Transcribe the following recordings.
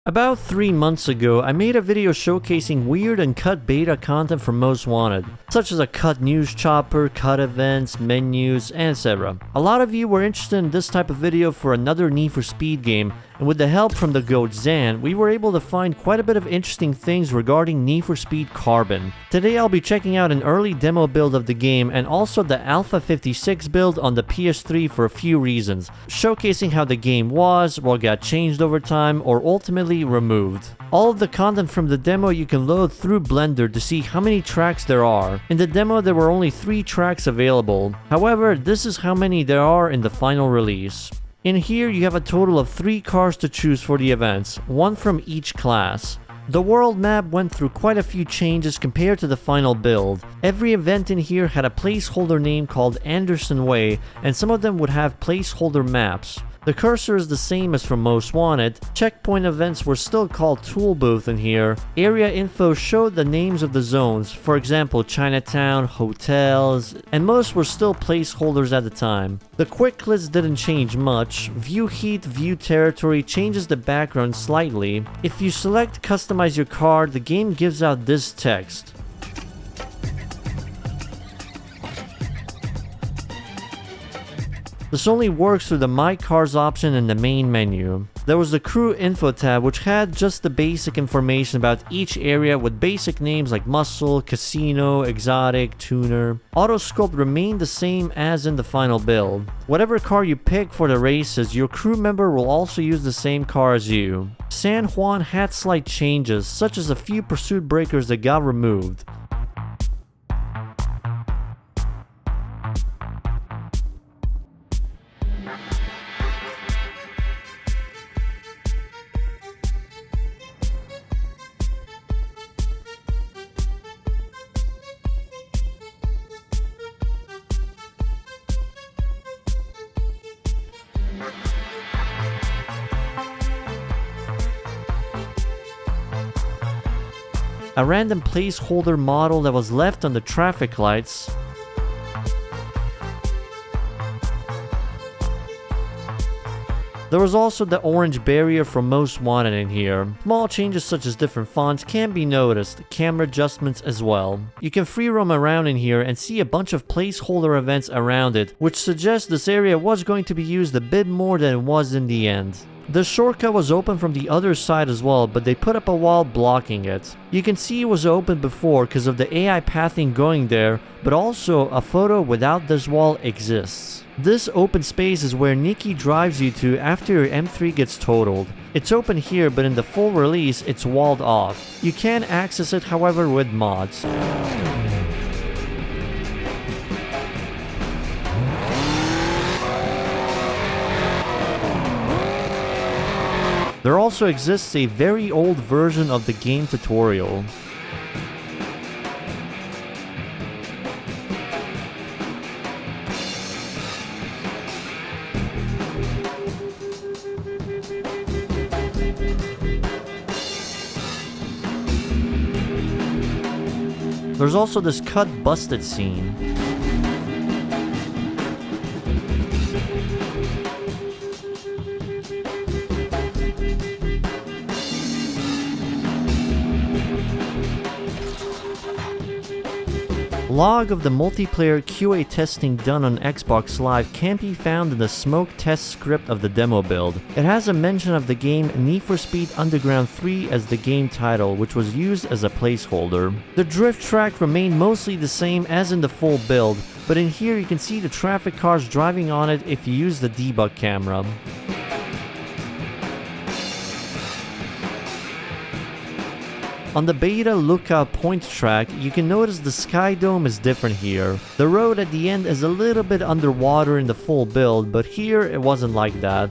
About 3 months ago, I made a video showcasing weird and cut beta content from Most Wanted, such as a cut news chopper, cut events, menus, and etc. A lot of you were interested in this type of video for another Need for Speed game, and with the help from the GOAT Zan, we were able to find quite a bit of interesting things regarding Need for Speed Carbon. Today I'll be checking out an early demo build of the game and also the Alpha 56 build on the PS3 for a few reasons, showcasing how the game was, what got changed over time, or ultimately removed. All of the content from the demo you can load through Blender to see how many tracks there are. In the demo there were only 3 tracks available. However, this is how many there are in the final release. In here you have a total of 3 cars to choose for the events, one from each class. The world map went through quite a few changes compared to the final build. Every event in here had a placeholder name called Anderson Way, and some of them would have placeholder maps. The cursor is the same as from Most Wanted. Checkpoint events were still called Tool Booth in here. Area info showed the names of the zones, for example Chinatown, hotels, and most were still placeholders at the time. The quick list didn't change much. View heat, view territory changes the background slightly. If you select customize your car, the game gives out this text. This only works through the My Cars option in the main menu. There was the Crew Info tab, which had just the basic information about each area with basic names like Muscle, Casino, Exotic, Tuner. Autoscope remained the same as in the final build. Whatever car you pick for the races, your crew member will also use the same car as you. San Juan had slight changes, such as a few pursuit breakers that got removed. A random placeholder model that was left on the traffic lights. There was also the orange barrier from Most Wanted in here. Small changes such as different fonts can be noticed, camera adjustments as well. You can free roam around in here and see a bunch of placeholder events around it, which suggests this area was going to be used a bit more than it was in the end. The shortcut was open from the other side as well, but they put up a wall blocking it. You can see it was open before because of the AI pathing going there, but also a photo without this wall exists. This open space is where Nikki drives you to after your M3 gets totaled. It's open here, but in the full release it's walled off. You can access it however with mods. There also exists a very old version of the game tutorial. There's also this cut busted scene. Log of the multiplayer QA testing done on Xbox Live can be found in the smoke test script of the demo build. It has a mention of the game Need for Speed Underground 3 as the game title, which was used as a placeholder. The drift track remained mostly the same as in the full build, but in here you can see the traffic cars driving on it if you use the debug camera. On the beta lookout point track, you can notice the sky dome is different here. The road at the end is a little bit underwater in the full build, but here it wasn't like that.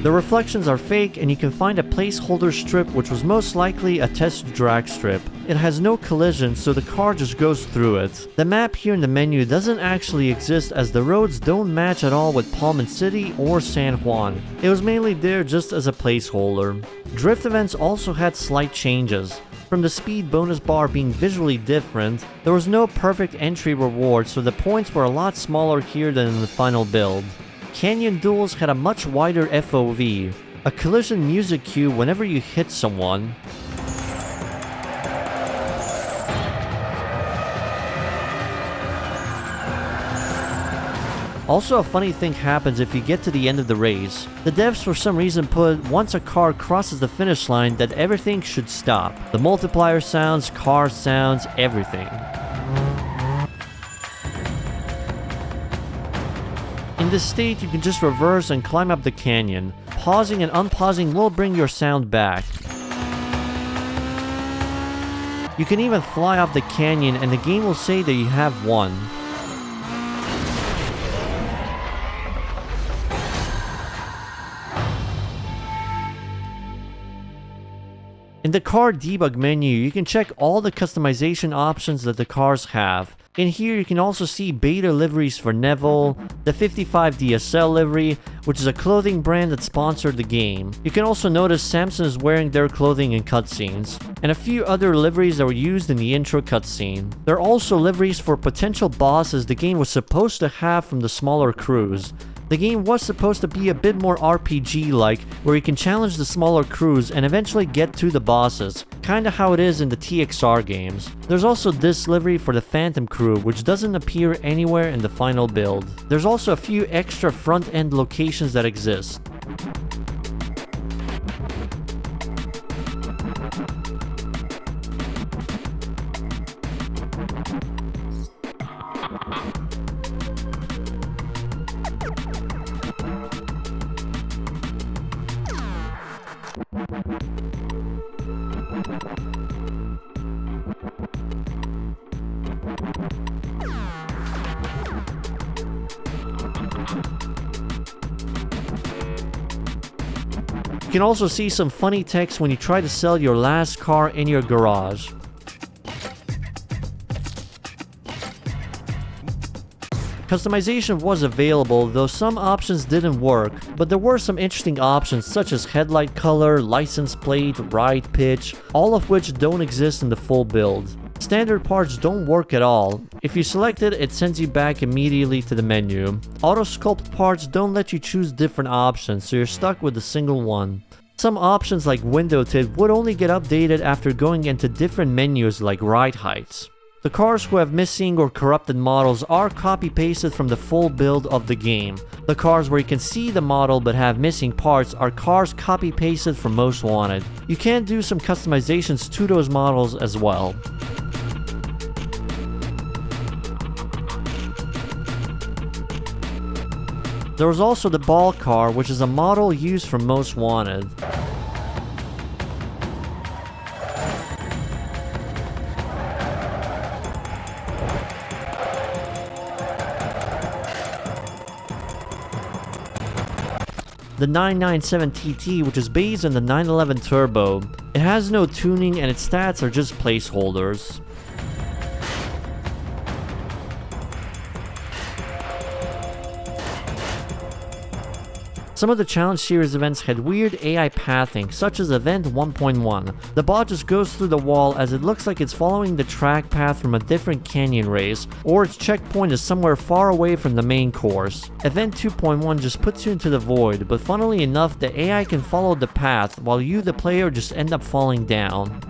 The reflections are fake, and you can find a placeholder strip which was most likely a test drag strip. It has no collision, so the car just goes through it. The map here in the menu doesn't actually exist as the roads don't match at all with Palm City or San Juan. It was mainly there just as a placeholder. Drift events also had slight changes. From the speed bonus bar being visually different, there was no perfect entry reward, so the points were a lot smaller here than in the final build. Canyon Duels had a much wider FOV, a collision music cue whenever you hit someone. Also, a funny thing happens if you get to the end of the race. The devs for some reason put once a car crosses the finish line that everything should stop. The multiplier sounds, car sounds, everything. In this state, you can just reverse and climb up the canyon. Pausing and unpausing will bring your sound back. You can even fly off the canyon and the game will say that you have won. In the car debug menu, you can check all the customization options that the cars have. In here, you can also see beta liveries for Neville, the 55 DSL livery, which is a clothing brand that sponsored the game. You can also notice Samsung is wearing their clothing in cutscenes, and a few other liveries that were used in the intro cutscene. There are also liveries for potential bosses the game was supposed to have from the smaller crews. The game was supposed to be a bit more RPG-like, where you can challenge the smaller crews and eventually get to the bosses, kinda how it is in the TXR games. There's also this livery for the Phantom crew, which doesn't appear anywhere in the final build. There's also a few extra front-end locations that exist. You can also see some funny text when you try to sell your last car in your garage. Customization was available, though some options didn't work, but there were some interesting options such as headlight color, license plate, ride pitch, all of which don't exist in the full build. Standard parts don't work at all. If you select it, it sends you back immediately to the menu. Auto sculpt parts don't let you choose different options, so you're stuck with a single one. Some options like window tint would only get updated after going into different menus like ride heights. The cars who have missing or corrupted models are copy-pasted from the full build of the game. The cars where you can see the model but have missing parts are cars copy-pasted from Most Wanted. You can do some customizations to those models as well. There was also the ball car, which is a model used for Most Wanted. The 997TT, which is based on the 911 Turbo. It has no tuning and its stats are just placeholders. Some of the Challenge Series events had weird AI pathing, such as Event 1.1. The bot just goes through the wall as it looks like it's following the track path from a different canyon race, or its checkpoint is somewhere far away from the main course. Event 2.1 just puts you into the void, but funnily enough, the AI can follow the path, while you, the player, just end up falling down.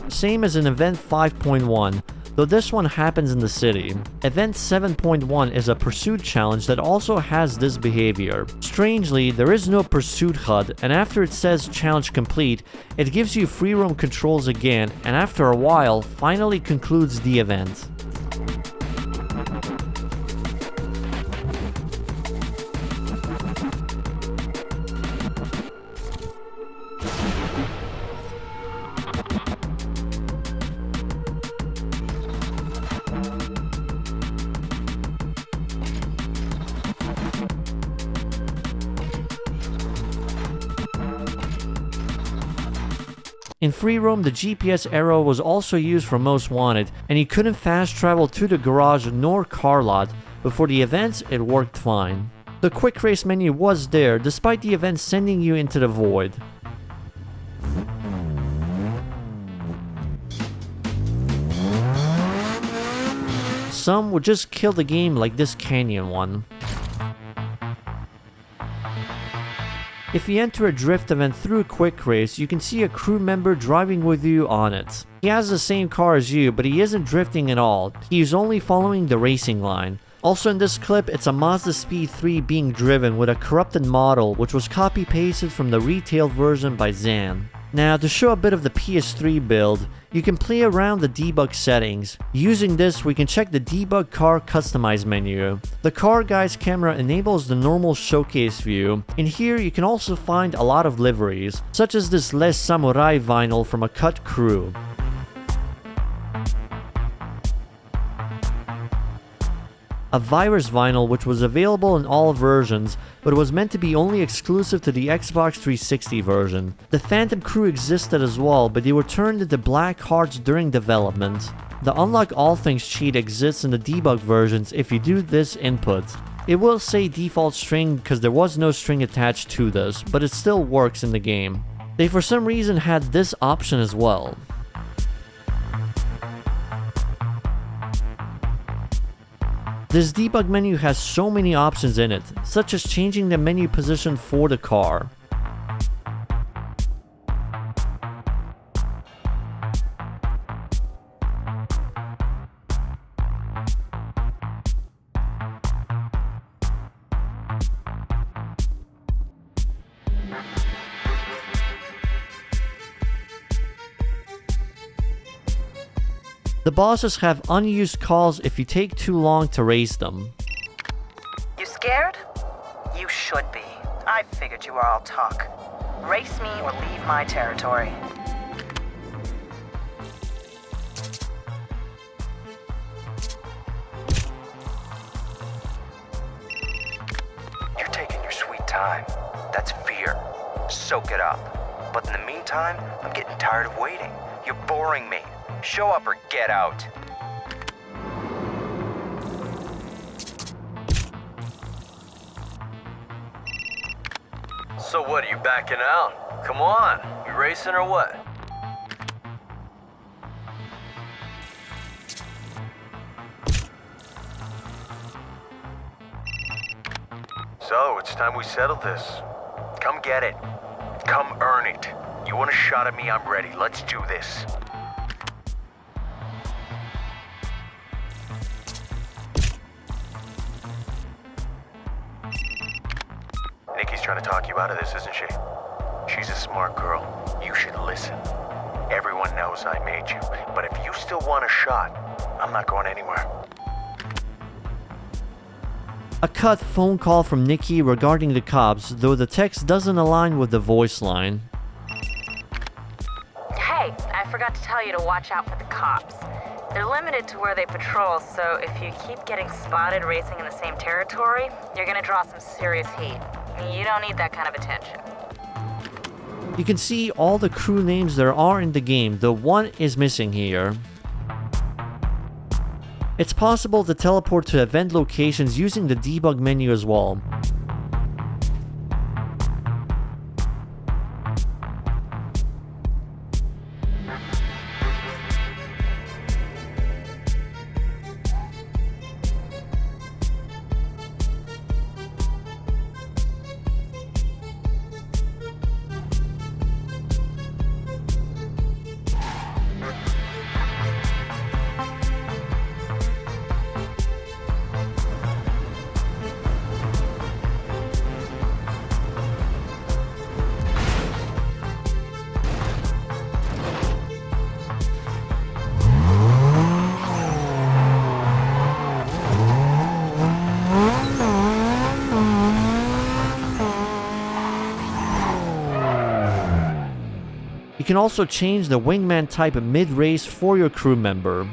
Same as in Event 5.1, though this one happens in the city. Event 7.1 is a pursuit challenge that also has this behavior. Strangely, there is no pursuit HUD, and after it says challenge complete, it gives you free roam controls again, and after a while, finally concludes the event. In free roam, the GPS arrow was also used for Most Wanted, and you couldn't fast travel to the garage nor car lot, but for the events, it worked fine. The quick race menu was there, despite the event sending you into the void. some would just kill the game like this canyon one. If you enter a drift event through a quick race, you can see a crew member driving with you on it. He has the same car as you, but he isn't drifting at all. He is only following the racing line. Also in this clip, it's a Mazda Speed 3 being driven with a corrupted model which was copy-pasted from the retail version by Zan. Now, to show a bit of the PS3 build, you can play around the debug settings. Using this, we can check the debug car customize menu. The car guy's camera enables the normal showcase view. In here, you can also find a lot of liveries, such as this Les Samurai vinyl from a cut crew. A virus vinyl which was available in all versions, but was meant to be only exclusive to the Xbox 360 version. The Phantom crew existed as well, but they were turned into black hearts during development. The Unlock All Things cheat exists in the debug versions if you do this input. It will say default string because there was no string attached to this, but it still works in the game. They for some reason had this option as well. This debug menu has so many options in it, such as changing the menu position for the car. The bosses have unused calls if you take too long to raise them. You scared? You should be. I figured you were all talk. Race me or leave my territory. You're taking your sweet time. That's fear. Soak it up. But in the meantime, I'm getting tired of waiting. You're boring me. Show up or get out. So what, are you backing out? Come on, you racing or what? So, it's time we settle this. Come get it. Come earn it. You want a shot at me? I'm ready. Let's do this. Nikki's trying to talk you out of this, isn't she? She's a smart girl. You should listen. Everyone knows I made you, but if you still want a shot, I'm not going anywhere. A cut phone call from Nikki regarding the cops, though the text doesn't align with the voice line. Hey, I forgot to tell you to watch out for the cops. They're limited to where they patrol, so if you keep getting spotted racing in the same territory, you're gonna draw some serious heat. You don't need that kind of attention. You can see all the crew names there are in the game, though one is missing here. It's possible to teleport to event locations using the debug menu as well. You can also change the wingman type mid-race for your crew member.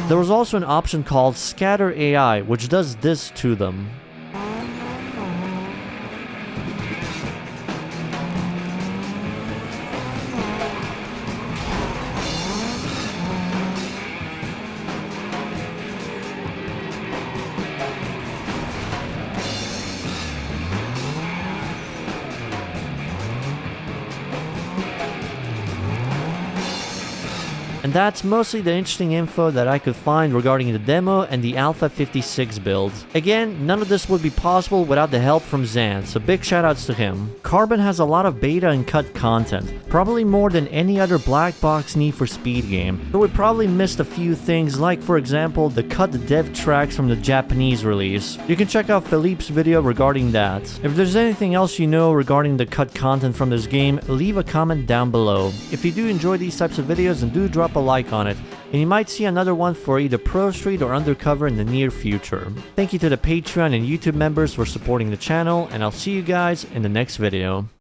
There was also an option called Scatter AI, which does this to them. And that's mostly the interesting info that I could find regarding the demo and the Alpha 56 build. Again, none of this would be possible without the help from Zan, so big shoutouts to him. Carbon has a lot of beta and cut content, probably more than any other black box Need for Speed game, but we probably missed a few things, like for example the cut dev tracks from the Japanese release. You can check out Philippe's video regarding that. If there's anything else you know regarding the cut content from this game, leave a comment down below. If you do enjoy these types of videos, then do drop a like on it, and you might see another one for either Pro Street or Undercover in the near future. Thank you to the Patreon and YouTube members for supporting the channel, and I'll see you guys in the next video.